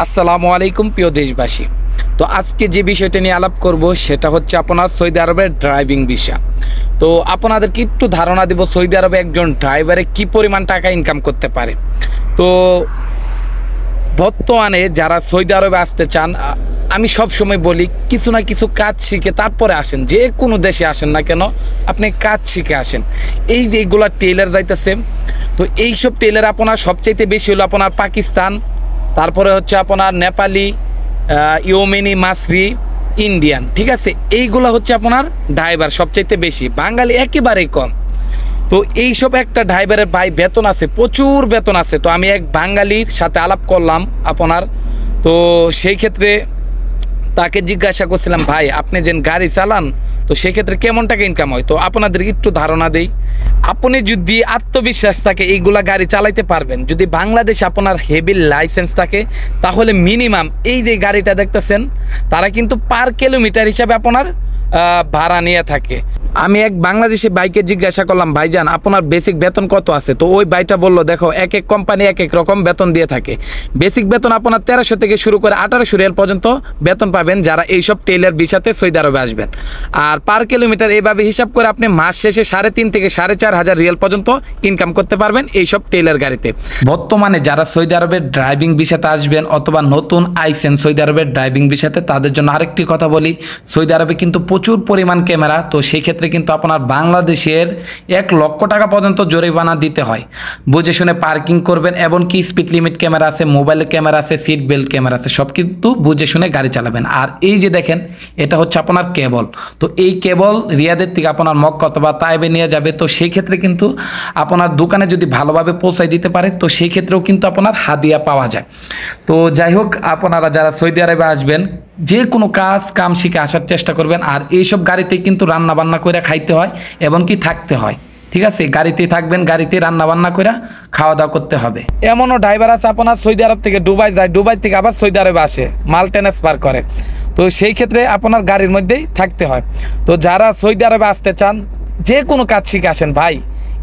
আসসালামু আলাইকুম প্রিয় দেশবাসী। তো আজকে যে বিষয়টা নিয়ে আলাপ করব সেটা হচ্ছে আপনার সৌদি আরবের ড্রাইভিং ভিসা। তো আপনাদেরকে একটু ধারণা দেব সৌদি আরবে একজন ড্রাইভারে কি পরিমাণ টাকা ইনকাম করতে পারে। তো বর্তমানে যারা সৌদি আরবে আসতে চান, আমি সব সময় বলি কিছু না কিছু কাজ শিখে তারপরে আসেন। যে কোনো দেশে আসেন না কেন, আপনি কাজ শিখে আসেন। এই যে এইগুলা টেলার যাইতেছে, তো এইসব টেলার আপনার সবচাইতে বেশি হলো আপনার পাকিস্তান, তারপরে হচ্ছে আপনার নেপালি, ইয়েমেনি, মাসরি, ইন্ডিয়ান, ঠিক আছে। এইগুলা হচ্ছে আপনার ড্রাইভার সবচাইতে বেশি, বাঙালি একেবারেই কম। তো এইসব একটা ড্রাইভারের ভাই বেতন আছে, প্রচুর বেতন আছে। তো আমি এক বাঙালির সাথে আলাপ করলাম আপনার, তো সেই ক্ষেত্রে তাকে জিজ্ঞাসা করছিলাম, ভাই আপনি যে গাড়ি চালান তো সেক্ষেত্রে কেমন টাকা ইনকাম হয়। তো আপনাদেরকে একটু ধারণা দেই। আপনি যদি আত্মবিশ্বাস থাকে এইগুলা গাড়ি চালাইতে পারবেন, যদি বাংলাদেশে আপনার হেভি লাইসেন্স থাকে, তাহলে মিনিমাম এই যে গাড়িটা দেখতেছেন তারা কিন্তু পার কিলোমিটার হিসাবে আপনার ভাড়া নিয়ে থাকে। আমি এক বাংলাদেশি বাইকে জিজ্ঞাসা করলাম, ভাইজান আপনার বেসিক বেতন কত আছে। তো ওই ভাইটা বলল, দেখো এক এক কোম্পানি এক এক রকম বেতন দিয়ে থাকে। বেসিক বেতন আপনার 1300 থেকে শুরু করে 1800 রিয়াল পর্যন্ত বেতন পাবেন যারা এইসব টেলার ভিসাতে সৌদি আরবে আসবেন। আর পার কিলোমিটার এইভাবে হিসাব করে আপনি মাস শেষে 3.5 থেকে 4.5 রিয়াল পর্যন্ত ইনকাম করতে পারবেন এইসব টেলার গাড়িতে। বর্তমানে যারা সৌদি আরবের ড্রাইভিং ভিসাতে আসবেন অথবা নতুন আইসেন সৌদি আরবের ড্রাইভিং ভিসাতে, তাদের জন্য আরেকটি কথা বলি, সৌদি আরবে কিন্তু প্রচুর পরিমাণ ক্যামেরা। তো সেই ক্ষেত্রে কিন্তু আপনার বাংলাদেশের 1 লক্ষ টাকা পর্যন্ত জরিমানা দিতে হয়। বুঝে শুনে পার্কিং করবেন, এমনকি স্পিড লিমিট ক্যামেরা আছে, মোবাইল ক্যামেরা আছে, সিট বেল্ট ক্যামেরা আছে, সব কিন্তু বুঝে শুনে গাড়ি চালাবেন। আর এই যে দেখেন, এটা হচ্ছে আপনার কেবল। তো এই কেবল রিয়াদের থেকে আপনার মক্কা অথবা তাইবে নিয়ে যাবে। তো সেই ক্ষেত্রে কিন্তু আপনার দোকানে যদি ভালোভাবে পৌঁছায় দিতে পারে, তো সেই ক্ষেত্রেও কিন্তু আপনার হাদিয়া পাওয়া যায়। তো যাই হোক, আপনারা যারা সৌদি আরবে আসবেন যে কোনো কাম শিখে আসার চেষ্টা করবেন। আর এইসব গাড়িতে কিন্তু রান্না বান্না করে খাইতে হয় এবং কি থাকতে হয়, ঠিক আছে। গাড়িতেই থাকবেন, গাড়িতে রান্না বান্না করে খাওয়া দাওয়া করতে হবে। এমনও ড্রাইভার আছে আপনার সৌদি আরব থেকে দুবাই যায়, দুবাই থেকে আবার সৌদি আরবে আসে, মাল ট্রান্সফার করে। তো সেই ক্ষেত্রে আপনার গাড়ির মধ্যেই থাকতে হয়। তো যারা সৌদি আরবে আসতে চান যে কোনো কাজ শিখে আসেন ভাই।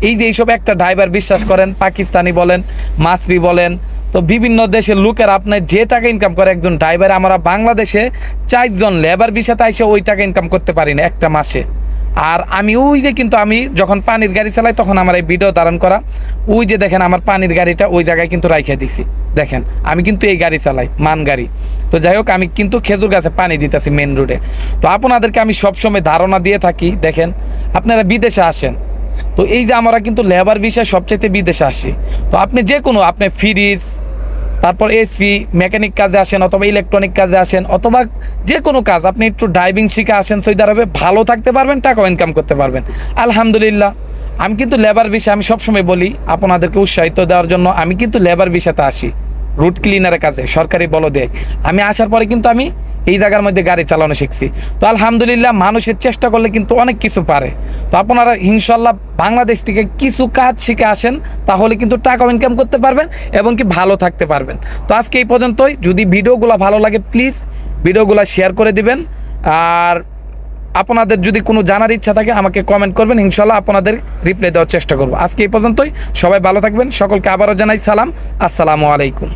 এই যে এইসব একটা ড্রাইভার, বিশ্বাস করেন, পাকিস্তানি বলেন, মাসরি বলেন, তো বিভিন্ন দেশের লোকের আপনার যে টাকা ইনকাম করে একজন ড্রাইভার, আমরা বাংলাদেশে 4 জন লেবার ভিসাতে এসে ওই টাকা ইনকাম করতে পারি না একটা মাসে। আর আমি ওই যে কিন্তু আমি যখন পানির গাড়ি চালাই তখন আমার এই ভিডিও ধারণ করা, ওই যে দেখেন আমার পানির গাড়িটা ওই জায়গায় কিন্তু রাইখে দিছি, দেখেন আমি কিন্তু এই গাড়ি চালাই, মান গাড়ি। তো যাই হোক, আমি কিন্তু খেজুর গাছে পানি দিতেছি মেন রোডে। তো আপনাদেরকে আমি সবসময় ধারণা দিয়ে থাকি, দেখেন আপনারা বিদেশে আসেন, তো এই যে আমরা কিন্তু লেবার ভিসায় সবচাইতে বিদেশে আসি। তো আপনি যে কোনো, আপনি ফ্রিজ, তারপর এসি মেকানিক কাজে আসেন অথবা ইলেকট্রনিক কাজে আসেন অথবা যে কোনো কাজ, আপনি একটু ড্রাইভিং শিখে আসেন সৌদি আরবে, ভালো থাকতে পারবেন, টাকাও ইনকাম করতে পারবেন আলহামদুলিল্লাহ। আমি কিন্তু লেবার ভিসা, আমি সবসময় বলি আপনাদেরকে উৎসাহিত দেওয়ার জন্য, আমি কিন্তু লেবার ভিসাতে আসি রুট ক্লিনারের কাজে, সরকারি বলদে। আমি আসার পরে কিন্তু আমি এই জায়গার মধ্যে গাড়ি চালানো শিখছি। তো আলহামদুলিল্লাহ, মানুষের চেষ্টা করলে কিন্তু অনেক কিছু পারে। তো আপনারা ইনশাল্লাহ বাংলাদেশ থেকে কিছু কাজ শিখে আসেন, তাহলে কিন্তু টাকাও ইনকাম করতে পারবেন এবং কি ভালো থাকতে পারবেন। তো আজকে এই পর্যন্তই। যদি ভিডিওগুলো ভালো লাগে প্লিজ ভিডিওগুলো শেয়ার করে দিবেন। আর আপনাদের যদি কোনো জানার ইচ্ছা থাকে আমাকে কমেন্ট করবেন, ইনশাল্লাহ আপনাদের রিপ্লাই দেওয়ার চেষ্টা করব। আজকে এই পর্যন্তই, সবাই ভালো থাকবেন। সকলকে আবারও জানাই সালাম, আসসালামু আলাইকুম।